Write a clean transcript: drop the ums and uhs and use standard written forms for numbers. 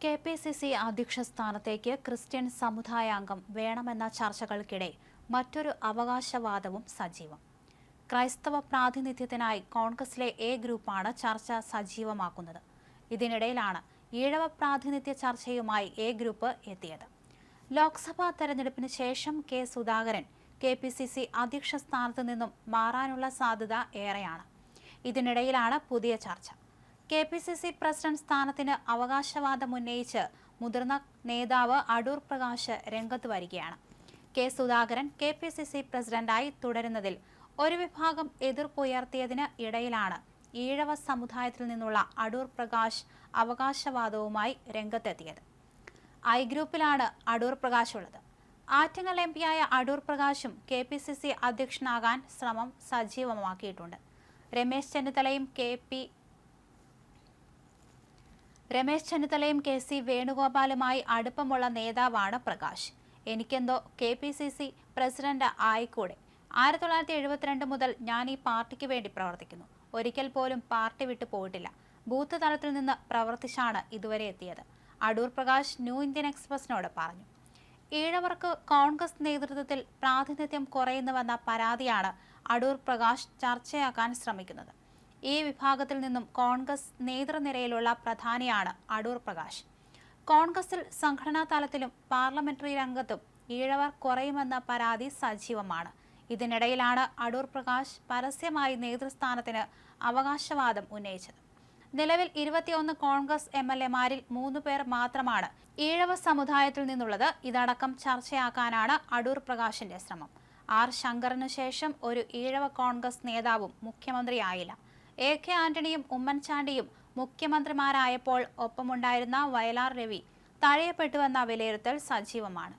KPCC അധ്യക്ഷ സ്ഥാനത്തേക്ക് Christian സമുദായാംഗം വേണമെന്ന ചർച്ചകൾക്കിടെ മറ്റൊരു അവകാശവാദവും സജീവം. ക്രൈസ്തവ പ്രാതിനിധ്യത്തിനായി കോൺഗ്രസിലെ എ ഗ്രൂപ്പാണ് ചർച്ച സജീവമാക്കുന്നത്. ഇതിനിടയിലാണ് ഈഴവ പ്രാതിനിധ്യ ചർച്ചയുമായി എ ഗ്രൂപ്പ് എത്തിയത്. ലോക്സഭാ തെരഞ്ഞെടുപ്പിന് ശേഷം കെ. സുധാകരൻ കെ.പി.സി.സി അധ്യക്ഷ സ്ഥാനത്ത് നിന്നും മാറാനുള്ള സാധ്യത ഏറെയാണ്. ഇതിനിടയിലാണ് പുതിയ ചർച്ച. കെ.പി.സി.സി പ്രസിഡന്റ് സ്ഥാനത്തിന് അവകാശവാദം ഉന്നയിച്ച് മുതിർന്ന നേതാവ് അടൂർ പ്രകാശ് രംഗത്ത് വരികയാണ്. കെ. സുധാകരൻ കെ.പി.സി.സി പ്രസിഡന്റായി തുടരുന്നതിൽ ഒരു വിഭാഗം എതിർപ്പുയർത്തിയതിന് ഇടയിലാണ് ഈഴവ സമുദായത്തിൽ നിന്നുള്ള അടൂർ പ്രകാശ് അവകാശവാദവുമായി രംഗത്തെത്തിയത്. ഐ ഗ്രൂപ്പിലാണ് അടൂർ പ്രകാശ് ഉള്ളത്. ആറ്റിങ്ങൽ എംപിയായ അടൂർ പ്രകാശും കെ.പി.സി.സി അധ്യക്ഷനാകാൻ ശ്രമം സജീവമാക്കിയിട്ടുണ്ട്. രമേശ് ചെന്നിത്തലയും കെ.സി. വേണുഗോപാലുമായി അടുപ്പമുള്ള നേതാവാണ് പ്രകാശ്. എനിക്കെന്തോ കെ.പി.സി.സി പ്രസിഡന്റ് ആയിക്കൂടെ? 1972 മുതൽ ഞാൻ ഈ പാർട്ടിക്ക് വേണ്ടി പ്രവർത്തിക്കുന്നു. ഒരിക്കൽ പോലും പാർട്ടി വിട്ടു പോയിട്ടില്ല. ബൂത്ത് തലത്തിൽ നിന്ന് പ്രവർത്തിച്ചാണ് ഇതുവരെ എത്തിയത്. അടൂർ പ്രകാശ് ന്യൂ ഇന്ത്യൻ എക്സ്പ്രസിനോട് പറഞ്ഞു. ഈഴവർക്ക് കോൺഗ്രസ് നേതൃത്വത്തിൽ പ്രാതിനിധ്യം കുറയുന്നുവെന്ന പരാതിയാണ് അടൂർ പ്രകാശ് ചർച്ചയാക്കാൻ ശ്രമിക്കുന്നത്. ഈ വിഭാഗത്തിൽ നിന്നും കോൺഗ്രസ് നേതൃനിരയിലുള്ള പ്രധാനിയാണ് അടൂർ പ്രകാശ്. കോൺഗ്രസിൽ സംഘടനാ തലത്തിലും പാർലമെന്ററി രംഗത്തും ഈഴവർ കുറയുമെന്ന പരാതി സജീവമാണ്. ഇതിനിടയിലാണ് അടൂർ പ്രകാശ് പരസ്യമായി നേതൃസ്ഥാനത്തിന് അവകാശവാദം ഉന്നയിച്ചത്. നിലവിൽ 21 കോൺഗ്രസ് എംഎൽഎമാരിൽ 3 പേർ മാത്രമാണ് ഈഴവ സമുദായത്തിൽ നിന്നുള്ളത്. ഇതടക്കം ചർച്ചയാക്കാനാണ് അടൂർ പ്രകാശിന്റെ ശ്രമം. ആർ ശങ്കറിനു ശേഷം ഒരു ഈഴവ കോൺഗ്രസ് നേതാവും മുഖ്യമന്ത്രിയായില്ല. എ.കെ. ആന്റണിയും ഉമ്മൻചാണ്ടിയും മുഖ്യമന്ത്രിമാരായപ്പോൾ ഒപ്പമുണ്ടായിരുന്ന വയലാർ രവി തഴയപ്പെട്ടുവെന്ന വിലയിരുത്തൽ സജീവമാണ്.